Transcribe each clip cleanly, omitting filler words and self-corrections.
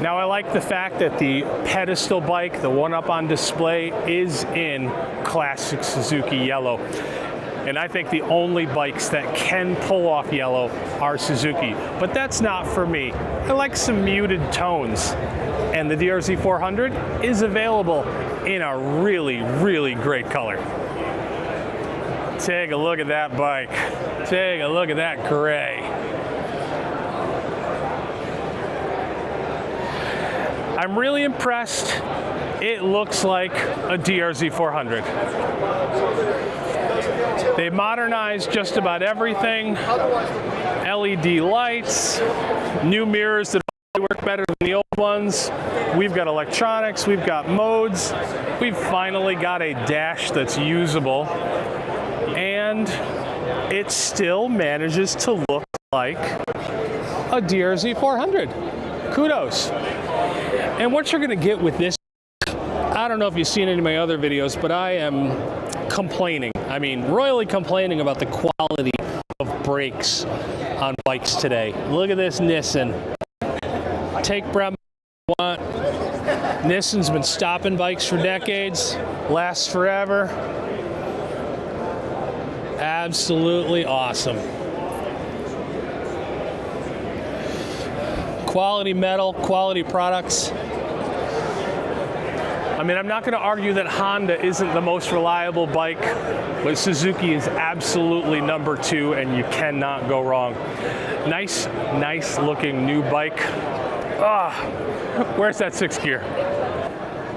Now I like the fact that the pedestal bike, the one up on display, is in classic Suzuki yellow. And I think the only bikes that can pull off yellow are Suzuki. But that's not for me. I like some muted tones. And the DRZ 400 is available in a really, really great color. Take a look at that bike. Take a look at that gray. I'm really impressed. It looks like a DRZ 400. They modernized just about everything. LED lights, new mirrors that work better than the old ones. We've got electronics, we've got modes. We've finally got a dash that's usable. And it still manages to look like a DRZ 400. Kudos. And what you're gonna get with this, I don't know if you've seen any of my other videos, but I am complaining. I mean, royally complaining about the quality of brakes on bikes today. Look at this Nissan. Take Brem you want. Nissan's been stopping bikes for decades, lasts forever. Absolutely awesome. Quality metal, quality products. I mean, I'm not going to argue that Honda isn't the most reliable bike, but Suzuki is absolutely number 2, and you cannot go wrong. Nice looking new bike. Where's that 6th gear?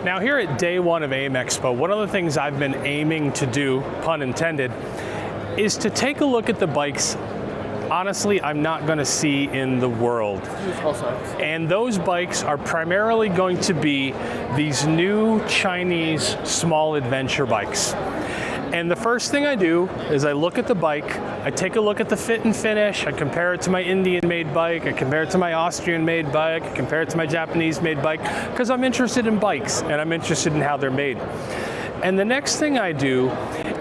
Now here at day 1 of Aimexpo, one of the things I've been aiming to do, pun intended, is to take a look at the bikes honestly I'm not going to see in the world. And those bikes are primarily going to be these new Chinese small adventure bikes. And the first thing I do is I look at the bike, I take a look at the fit and finish, I compare it to my Indian-made bike, I compare it to my Austrian-made bike, I compare it to my Japanese-made bike, because I'm interested in bikes and I'm interested in how they're made. And the next thing I do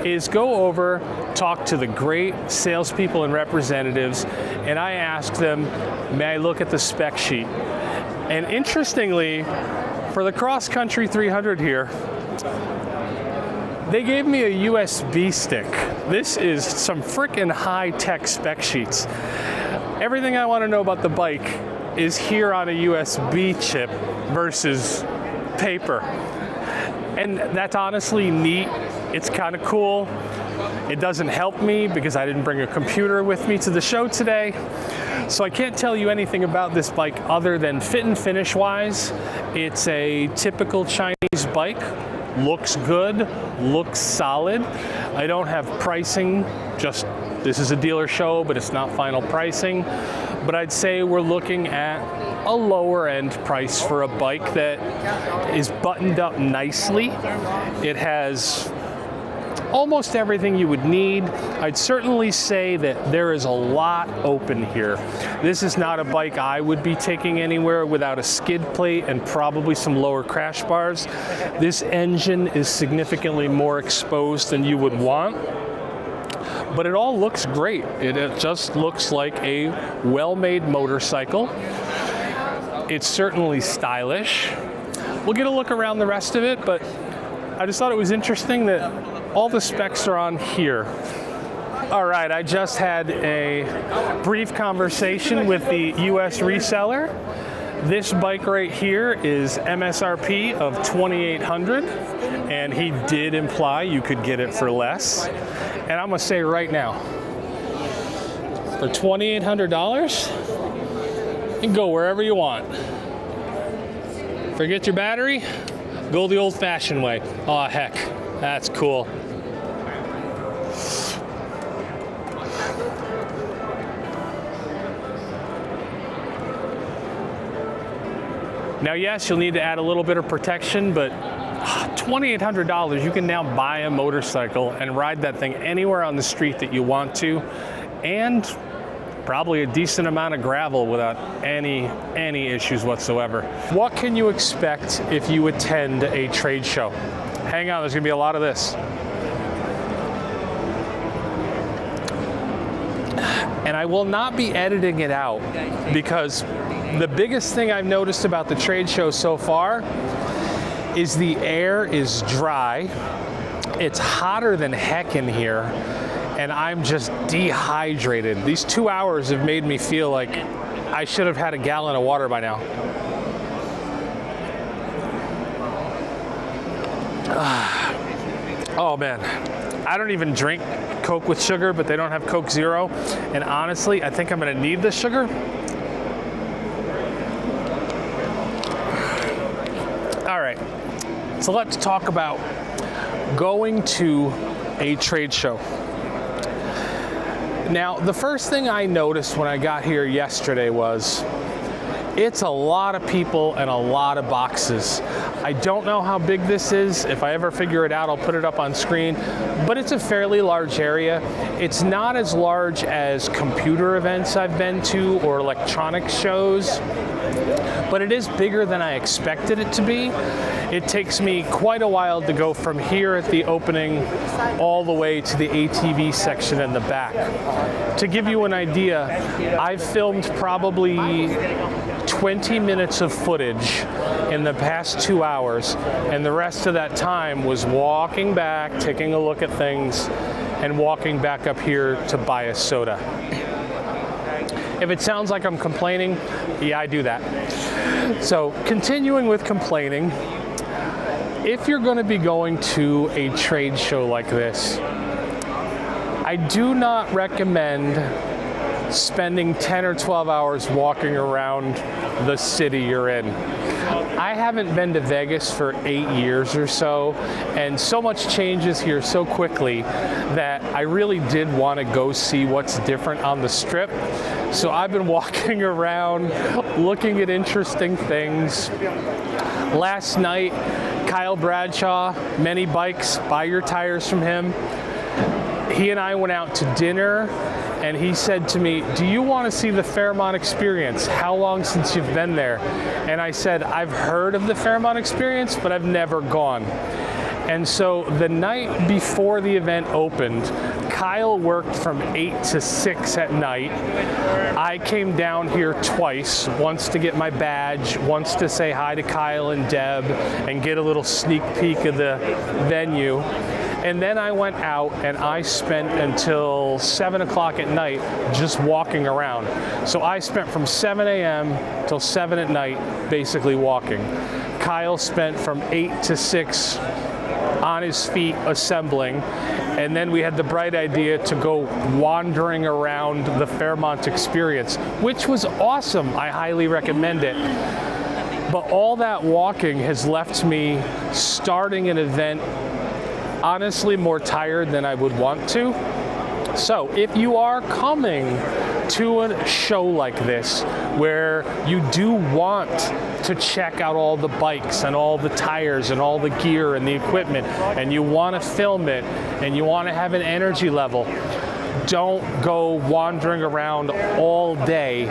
is go over, talk to the great salespeople and representatives, and I ask them, may I look at the spec sheet? And interestingly, for the Cross Country 300 here, they gave me a USB stick. This is some frickin' high-tech spec sheets. Everything I want to know about the bike is here on a USB chip versus paper. And that's honestly neat. It's kind of cool. It doesn't help me because I didn't bring a computer with me to the show today. So I can't tell you anything about this bike other than fit and finish wise. It's a typical Chinese bike. Looks good, looks solid. I don't have pricing, just this is a dealer show, but it's not final pricing. But I'd say we're looking at a lower end price for a bike that is buttoned up nicely. It has almost everything you would need. I'd certainly say that there is a lot open here. This is not a bike I would be taking anywhere without a skid plate and probably some lower crash bars. This engine is significantly more exposed than you would want. But it all looks great. It just looks like a well-made motorcycle. It's certainly stylish. We'll get a look around the rest of it, but I just thought it was interesting that all the specs are on here. All right, I just had a brief conversation with the US reseller. This bike right here is MSRP of $2,800, and he did imply you could get it for less. And I'm gonna say right now, for $2,800, you can go wherever you want. Forget your battery, go the old-fashioned way. Oh heck, that's cool. Now yes, you'll need to add a little bit of protection, but $2,800, you can now buy a motorcycle and ride that thing anywhere on the street that you want to, and probably a decent amount of gravel without any issues whatsoever. What can you expect if you attend a trade show? Hang on, there's gonna be a lot of this. And I will not be editing it out because The biggest thing I've noticed about the trade show so far is the air is dry. It's hotter than heck in here, and I'm just dehydrated. These 2 hours have made me feel like I should have had a gallon of water by now. Oh man, I don't even drink Coke with sugar, but they don't have Coke Zero, and honestly, I think I'm gonna need this sugar. All right, so let's talk about going to a trade show. Now, the first thing I noticed when I got here yesterday was it's a lot of people and a lot of boxes. I don't know how big this is. If I ever figure it out, I'll put it up on screen, but it's a fairly large area. It's not as large as computer events I've been to or electronic shows, but it is bigger than I expected it to be. It takes me quite a while to go from here at the opening all the way to the ATV section in the back. To give you an idea, I've filmed probably 20 minutes of footage in the past 2 hours, and the rest of that time was walking back, taking a look at things, and walking back up here to buy a soda. If it sounds like I'm complaining, yeah, I do that. So, continuing with complaining, if you're going to be going to a trade show like this, I do not recommend spending 10 or 12 hours walking around the city you're in. I haven't been to Vegas for 8 years or so, and so much changes here so quickly that I really did want to go see what's different on the Strip. So I've been walking around, looking at interesting things. Last night, Kyle Bradshaw, Many Bikes, buy your tires from him. He and I went out to dinner, and he said to me, "Do you want to see the Fairmont Experience? How long since you've been there?" And I said, "I've heard of the Fairmont Experience, but I've never gone." And so the night before the event opened, Kyle worked from 8 to 6 at night. I came down here twice, once to get my badge, once to say hi to Kyle and Deb and get a little sneak peek of the venue. And then I went out and I spent until 7 o'clock at night just walking around. So I spent from 7 a.m. till 7 at night basically walking. Kyle spent from 8 to 6 on his feet assembling, and then we had the bright idea to go wandering around the Fairmont Experience, which was awesome. I highly recommend it. But all that walking has left me starting an event honestly more tired than I would want to. So if you are coming to a show like this where you do want to check out all the bikes and all the tires and all the gear and the equipment, and you want to film it and you want to have an energy level, don't go wandering around all day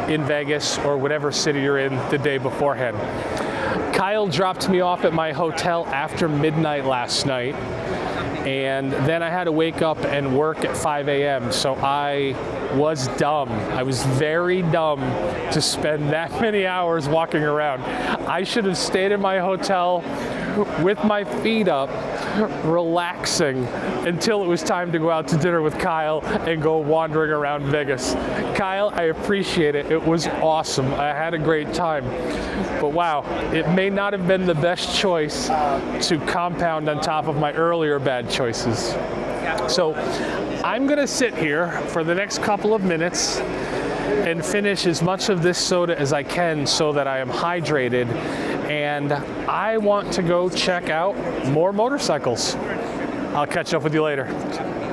in Vegas or whatever city you're in the day beforehand. Kyle dropped me off at my hotel after midnight last night, and then I had to wake up and work at 5 a.m. So I was dumb. I was very dumb to spend that many hours walking around. I should have stayed in my hotel with my feet up, relaxing until it was time to go out to dinner with Kyle and go wandering around Vegas. Kyle, I appreciate it. It was awesome. I had a great time. But wow, it may not have been the best choice to compound on top of my earlier bad choices. So I'm gonna sit here for the next couple of minutes and finish as much of this soda as I can so that I am hydrated, and I want to go check out more motorcycles. I'll catch up with you later.